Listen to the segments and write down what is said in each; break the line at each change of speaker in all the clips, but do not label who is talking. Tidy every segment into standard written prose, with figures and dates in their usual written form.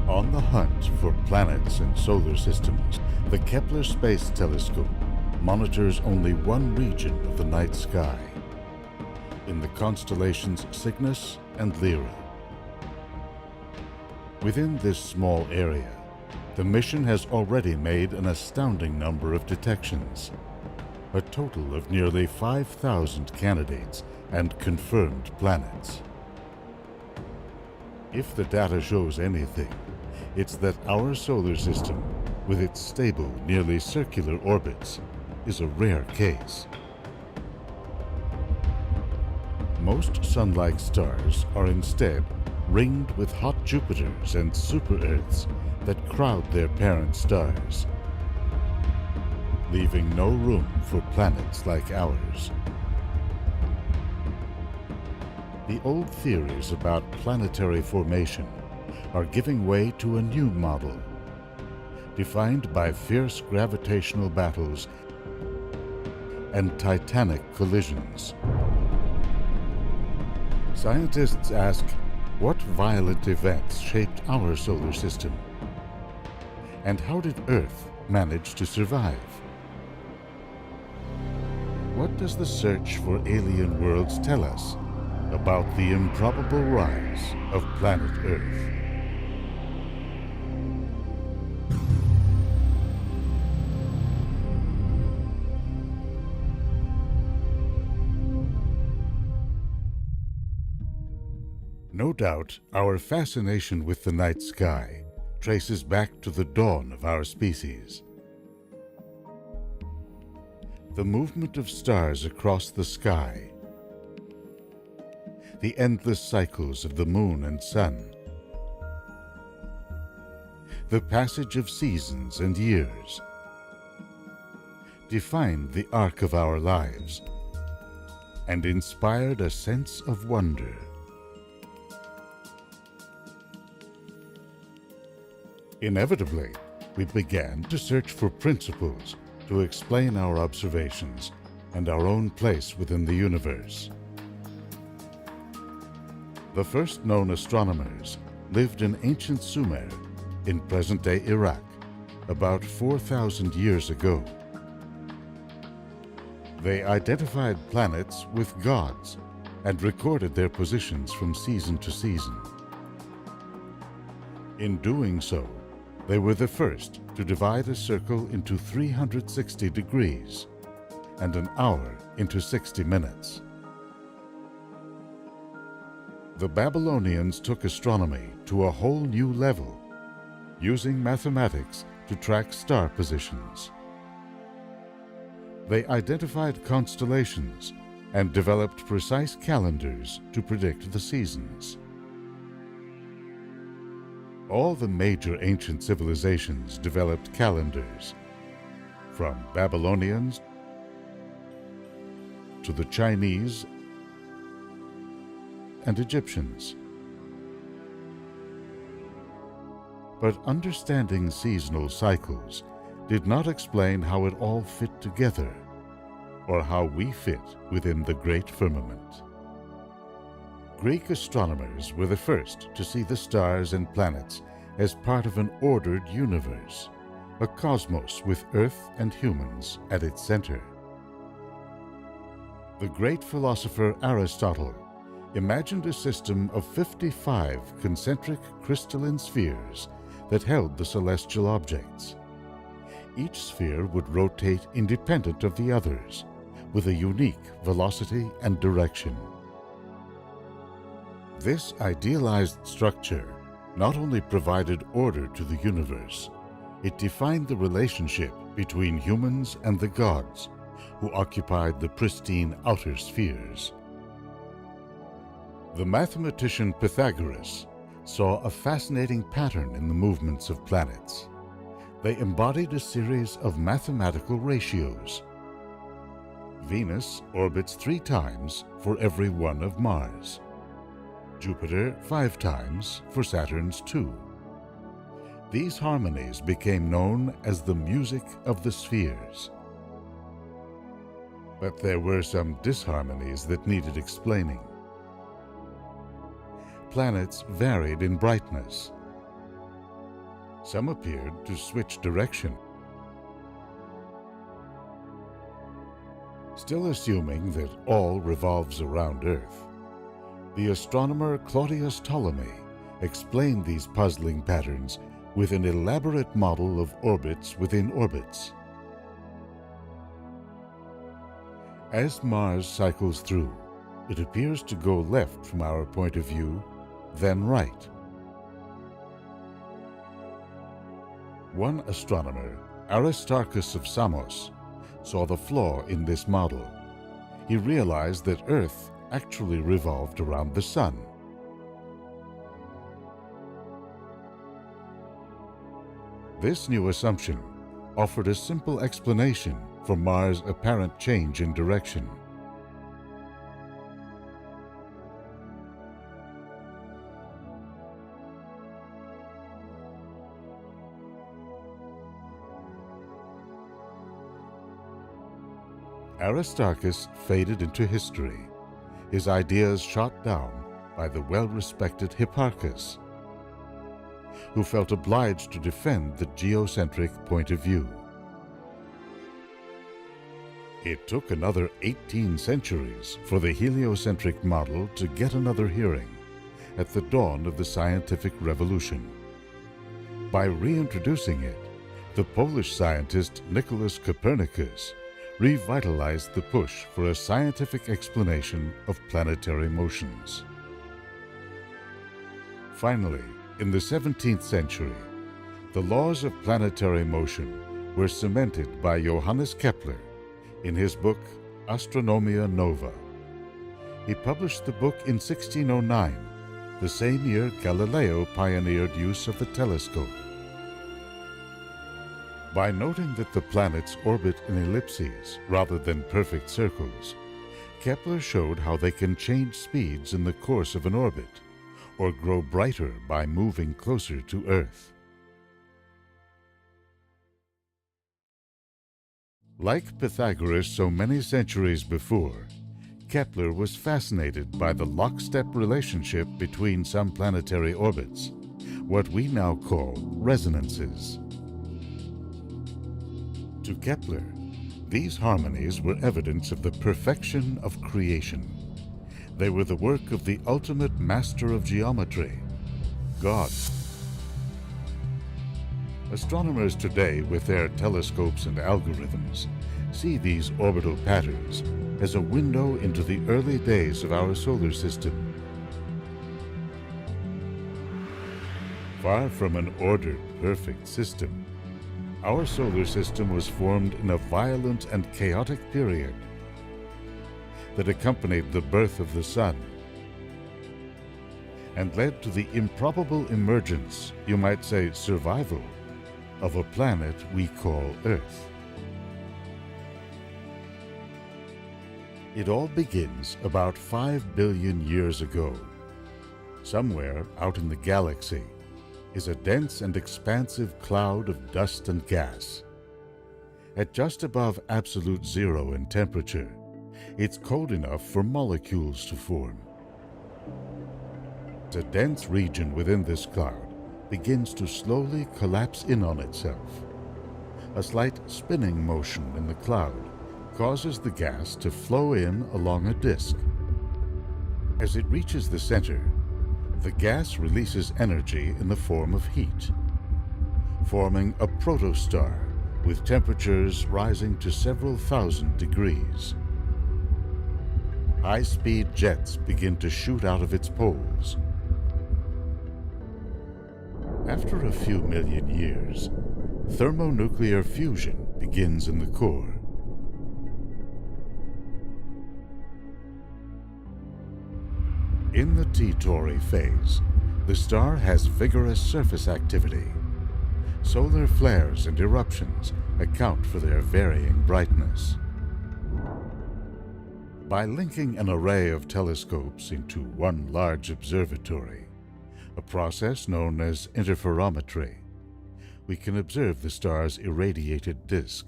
On the hunt for planets and solar systems, the Kepler Space Telescope monitors only one region of the night sky, in the constellations Cygnus and Lyra. Within this small area, the mission has already made an astounding number of detections, a total of nearly 5,000 candidates and confirmed planets. If the data shows anything, it's that our solar system, with its stable, nearly circular orbits, is a rare case. Most Sun-like stars are instead ringed with hot Jupiters and super-Earths that crowd their parent stars, leaving no room for planets like ours. The old theories about planetary formation are giving way to a new model, defined by fierce gravitational battles and titanic collisions. Scientists ask, what violent events shaped our solar system? And how did Earth manage to survive? What does the search for alien worlds tell us about the improbable rise of planet Earth? No doubt, our fascination with the night sky traces back to the dawn of our species. The movement of stars across the sky, the endless cycles of the moon and sun, the passage of seasons and years, defined the arc of our lives and inspired a sense of wonder. Inevitably, we began to search for principles to explain our observations and our own place within the universe. The first known astronomers lived in ancient Sumer in present-day Iraq about 4,000 years ago. They identified planets with gods and recorded their positions from season to season. In doing so, they were the first to divide a circle into 360 degrees and an hour into 60 minutes. The Babylonians took astronomy to a whole new level, using mathematics to track star positions. They identified constellations and developed precise calendars to predict the seasons. All the major ancient civilizations developed calendars, from Babylonians to the Chinese and Egyptians. But understanding seasonal cycles did not explain how it all fit together, or how we fit within the great firmament. Greek astronomers were the first to see the stars and planets as part of an ordered universe, a cosmos with Earth and humans at its center. The great philosopher Aristotle imagined a system of 55 concentric crystalline spheres that held the celestial objects. Each sphere would rotate independent of the others, with a unique velocity and direction. This idealized structure not only provided order to the universe, it defined the relationship between humans and the gods, who occupied the pristine outer spheres. The mathematician Pythagoras saw a fascinating pattern in the movements of planets. They embodied a series of mathematical ratios. Venus orbits 3 times for every one of Mars. Jupiter 5 times for Saturn's 2. These harmonies became known as the music of the spheres. But there were some disharmonies that needed explaining. Planets varied in brightness. Some appeared to switch direction. Still assuming that all revolves around Earth, the astronomer Claudius Ptolemy explained these puzzling patterns with an elaborate model of orbits within orbits. As Mars cycles through, it appears to go left from our point of view, then right. One astronomer, Aristarchus of Samos, saw the flaw in this model. He realized that Earth actually revolved around the Sun. This new assumption offered a simple explanation for Mars' apparent change in direction. Aristarchus faded into history, his ideas shot down by the well-respected Hipparchus, who felt obliged to defend the geocentric point of view. It took another 18 centuries for the heliocentric model to get another hearing at the dawn of the scientific revolution. By reintroducing it, the Polish scientist Nicholas Copernicus revitalized the push for a scientific explanation of planetary motions. Finally, in the 17th century, the laws of planetary motion were cemented by Johannes Kepler in his book Astronomia Nova. He published the book in 1609, the same year Galileo pioneered use of the telescope. By noting that the planets orbit in ellipses rather than perfect circles, Kepler showed how they can change speeds in the course of an orbit, or grow brighter by moving closer to Earth. Like Pythagoras so many centuries before, Kepler was fascinated by the lockstep relationship between some planetary orbits, what we now call resonances. To Kepler, these harmonies were evidence of the perfection of creation. They were the work of the ultimate master of geometry, God. Astronomers today, with their telescopes and algorithms, see these orbital patterns as a window into the early days of our solar system. Far from an ordered, perfect system, our solar system was formed in a violent and chaotic period that accompanied the birth of the Sun and led to the improbable emergence, you might say survival, of a planet we call Earth. It all begins about 5 billion years ago. Somewhere out in the galaxy is a dense and expansive cloud of dust and gas. At just above absolute zero in temperature, it's cold enough for molecules to form. The dense region within this cloud begins to slowly collapse in on itself. A slight spinning motion in the cloud causes the gas to flow in along a disk. As it reaches the center, the gas releases energy in the form of heat, forming a protostar with temperatures rising to several thousand degrees. High-speed jets begin to shoot out of its poles. After a few million years, thermonuclear fusion begins in the core. In the T-Tauri phase, the star has vigorous surface activity. Solar flares and eruptions account for their varying brightness. By linking an array of telescopes into one large observatory, a process known as interferometry, we can observe the star's irradiated disk.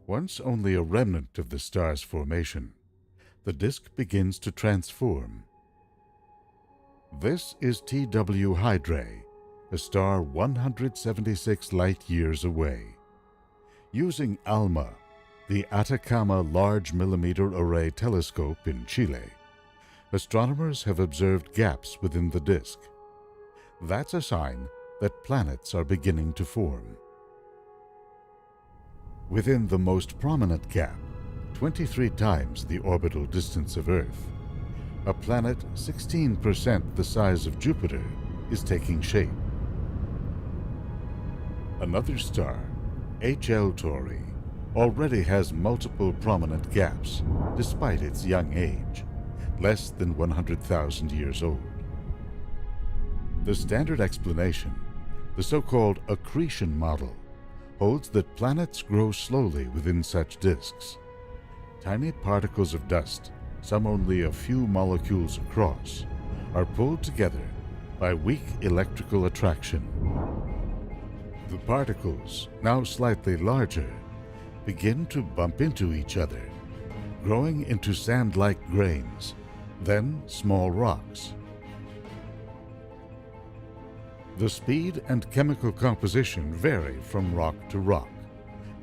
Once only a remnant of the star's formation, the disk begins to transform. This is TW Hydrae, a star 176 light-years away. Using ALMA, the Atacama Large Millimeter Array Telescope in Chile, astronomers have observed gaps within the disk. That's a sign that planets are beginning to form. Within the most prominent gap, 23 times the orbital distance of Earth, a planet 16% the size of Jupiter is taking shape. Another star, HL Tauri, already has multiple prominent gaps despite its young age, less than 100,000 years old. The standard explanation, the so-called accretion model, holds that planets grow slowly within such disks. Tiny particles of dust, some only a few molecules across, are pulled together by weak electrical attraction. The particles, now slightly larger, begin to bump into each other, growing into sand-like grains, then small rocks. The speed and chemical composition vary from rock to rock,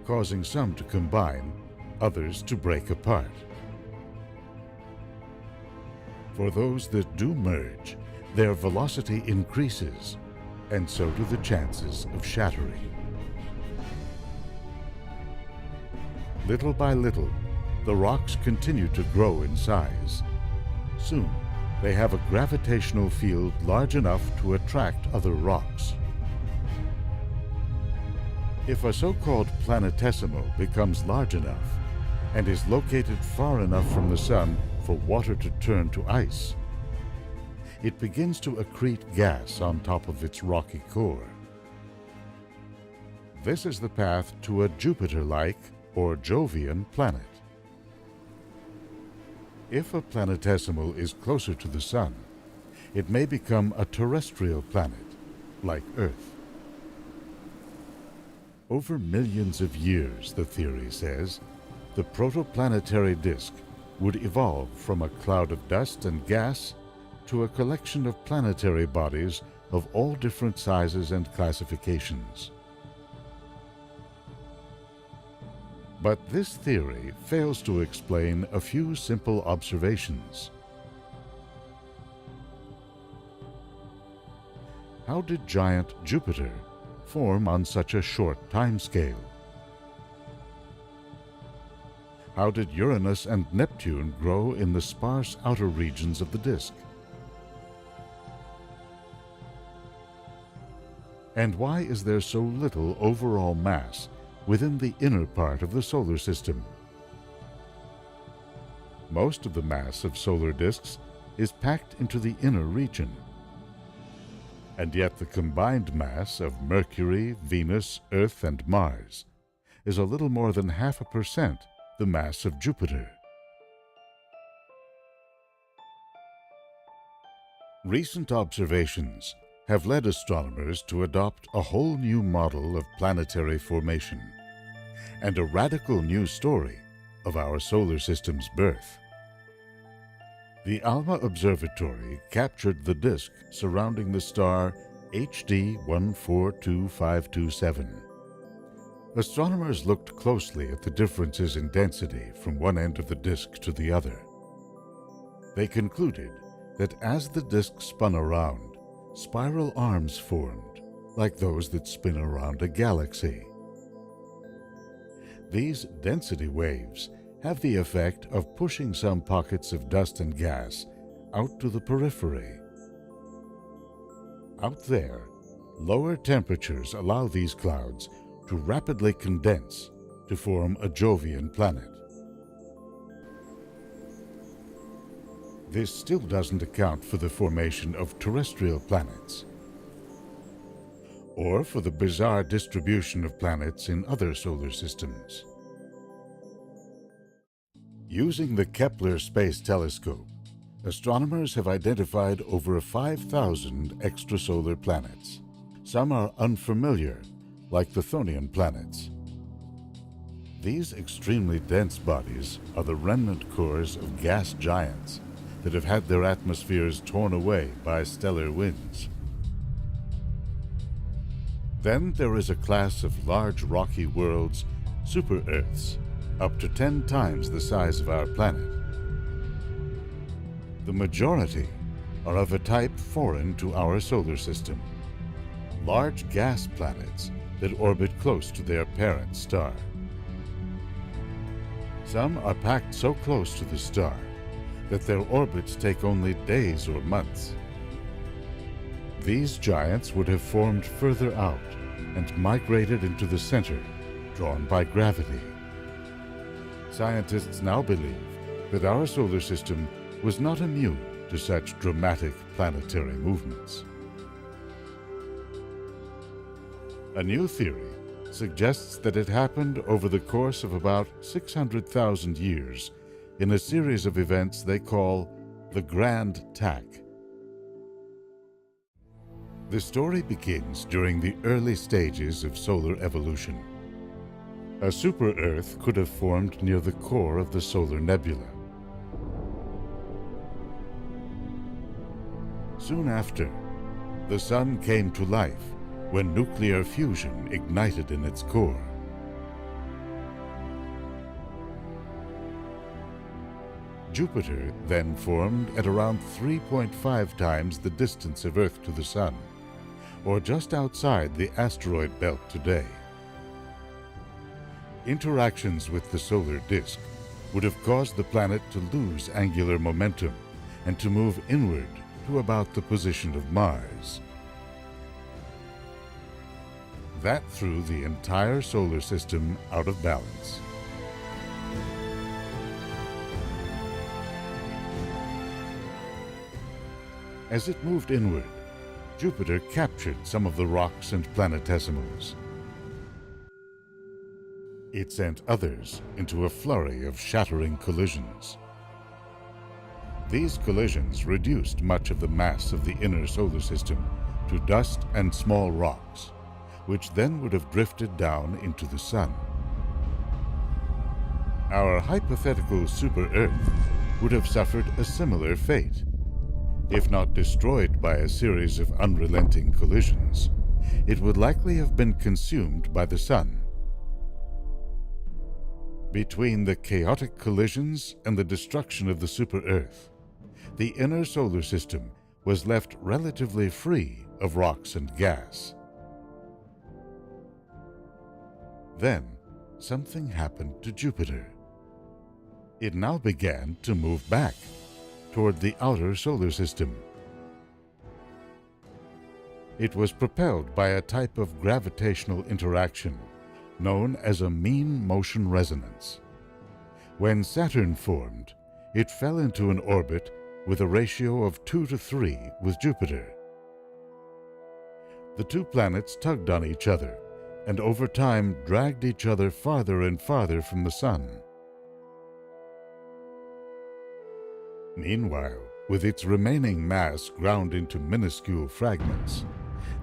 causing some to combine, others to break apart. For those that do merge, their velocity increases, and so do the chances of shattering. Little by little, the rocks continue to grow in size. Soon, they have a gravitational field large enough to attract other rocks. If a so-called planetesimal becomes large enough and is located far enough from the Sun for water to turn to ice, it begins to accrete gas on top of its rocky core. This is the path to a Jupiter-like or Jovian planet. If a planetesimal is closer to the Sun, it may become a terrestrial planet, like Earth. Over millions of years, the theory says, the protoplanetary disk would evolve from a cloud of dust and gas to a collection of planetary bodies of all different sizes and classifications. But this theory fails to explain a few simple observations. How did giant Jupiter form on such a short time scale? How did Uranus and Neptune grow in the sparse outer regions of the disk? And why is there so little overall mass within the inner part of the solar system? Most of the mass of solar disks is packed into the inner region. And yet the combined mass of Mercury, Venus, Earth, and Mars is a little more than 0.5% the mass of Jupiter. Recent observations have led astronomers to adopt a whole new model of planetary formation and a radical new story of our solar system's birth. The ALMA Observatory captured the disk surrounding the star HD 142527. Astronomers looked closely at the differences in density from one end of the disk to the other. They concluded that as the disk spun around, spiral arms formed, like those that spin around a galaxy. These density waves have the effect of pushing some pockets of dust and gas out to the periphery. Out there, lower temperatures allow these clouds to rapidly condense to form a Jovian planet. This still doesn't account for the formation of terrestrial planets, or for the bizarre distribution of planets in other solar systems. Using the Kepler Space Telescope, astronomers have identified over 5,000 extrasolar planets. Some are unfamiliar, like the Chthonian planets. These extremely dense bodies are the remnant cores of gas giants that have had their atmospheres torn away by stellar winds. Then there is a class of large rocky worlds, super-Earths, up to 10 times the size of our planet. The majority are of a type foreign to our solar system, large gas planets that orbit close to their parent star. Some are packed so close to the star that their orbits take only days or months. These giants would have formed further out and migrated into the center, drawn by gravity. Scientists now believe that our solar system was not immune to such dramatic planetary movements. A new theory suggests that it happened over the course of about 600,000 years in a series of events they call the Grand Tack. The story begins during the early stages of solar evolution. A super-Earth could have formed near the core of the solar nebula. Soon after, the Sun came to life when nuclear fusion ignited in its core. Jupiter then formed at around 3.5 times the distance of Earth to the Sun, or just outside the asteroid belt today. Interactions with the solar disk would have caused the planet to lose angular momentum and to move inward to about the position of Mars. That threw the entire solar system out of balance. As it moved inward, Jupiter captured some of the rocks and planetesimals. It sent others into a flurry of shattering collisions. These collisions reduced much of the mass of the inner solar system to dust and small rocks, which then would have drifted down into the Sun. Our hypothetical super-Earth would have suffered a similar fate. If not destroyed by a series of unrelenting collisions, it would likely have been consumed by the Sun. Between the chaotic collisions and the destruction of the super-Earth, the inner solar system was left relatively free of rocks and gas. Then, something happened to Jupiter. It now began to move back toward the outer solar system. It was propelled by a type of gravitational interaction known as a mean motion resonance. When Saturn formed, it fell into an orbit with a ratio of 2 to 3 with Jupiter. The two planets tugged on each other and over time dragged each other farther and farther from the Sun. Meanwhile, with its remaining mass ground into minuscule fragments,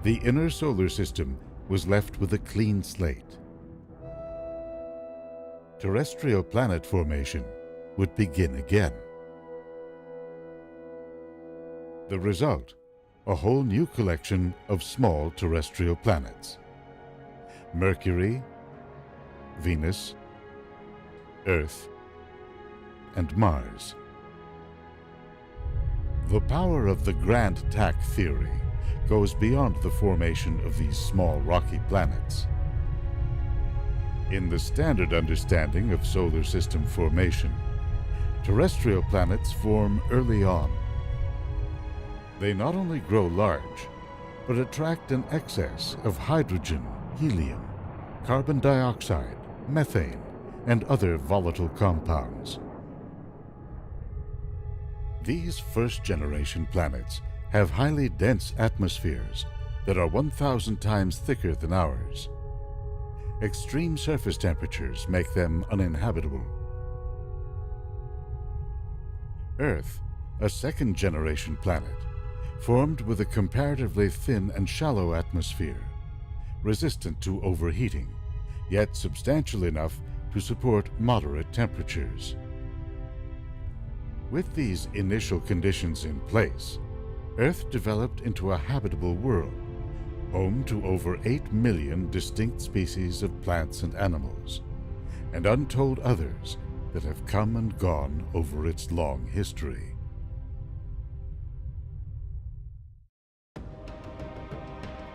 the inner solar system was left with a clean slate. Terrestrial planet formation would begin again. The result, a whole new collection of small terrestrial planets. Mercury, Venus, Earth, and Mars. The power of the Grand Tack theory goes beyond the formation of these small rocky planets. In the standard understanding of solar system formation, terrestrial planets form early on. They not only grow large, but attract an excess of hydrogen, helium, carbon dioxide, methane, and other volatile compounds. These first-generation planets have highly dense atmospheres that are 1,000 times thicker than ours. Extreme surface temperatures make them uninhabitable. Earth, a second-generation planet, formed with a comparatively thin and shallow atmosphere, resistant to overheating, yet substantial enough to support moderate temperatures. With these initial conditions in place, Earth developed into a habitable world, home to over 8 million distinct species of plants and animals, and untold others that have come and gone over its long history.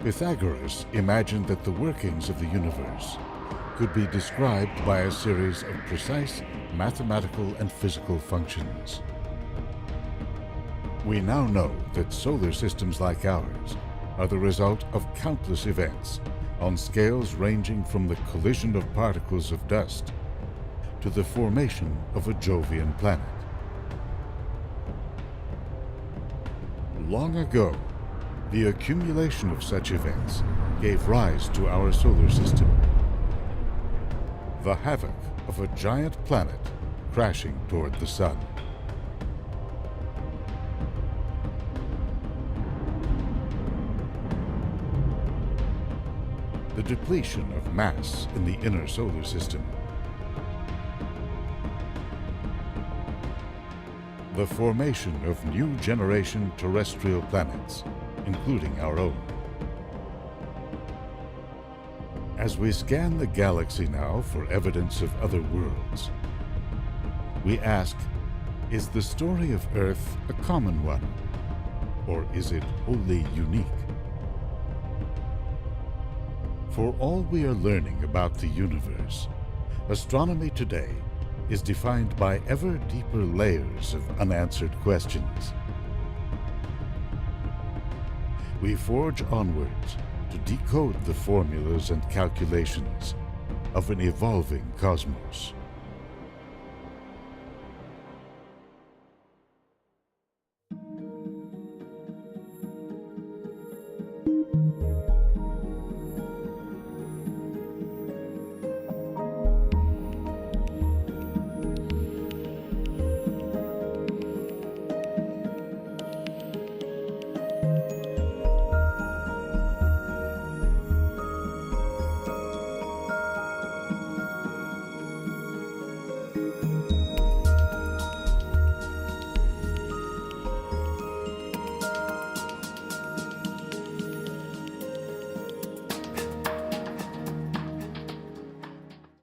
Pythagoras imagined that the workings of the universe could be described by a series of precise mathematical and physical functions. We now know that solar systems like ours are the result of countless events on scales ranging from the collision of particles of dust to the formation of a Jovian planet. Long ago, the accumulation of such events gave rise to our solar system. The havoc of a giant planet crashing toward the sun. The depletion of mass in the inner solar system. The formation of new generation terrestrial planets, including our own. As we scan the galaxy now for evidence of other worlds, we ask, is the story of Earth a common one, or is it wholly unique? For all we are learning about the universe, astronomy today is defined by ever deeper layers of unanswered questions. We forge onwards to decode the formulas and calculations of an evolving cosmos.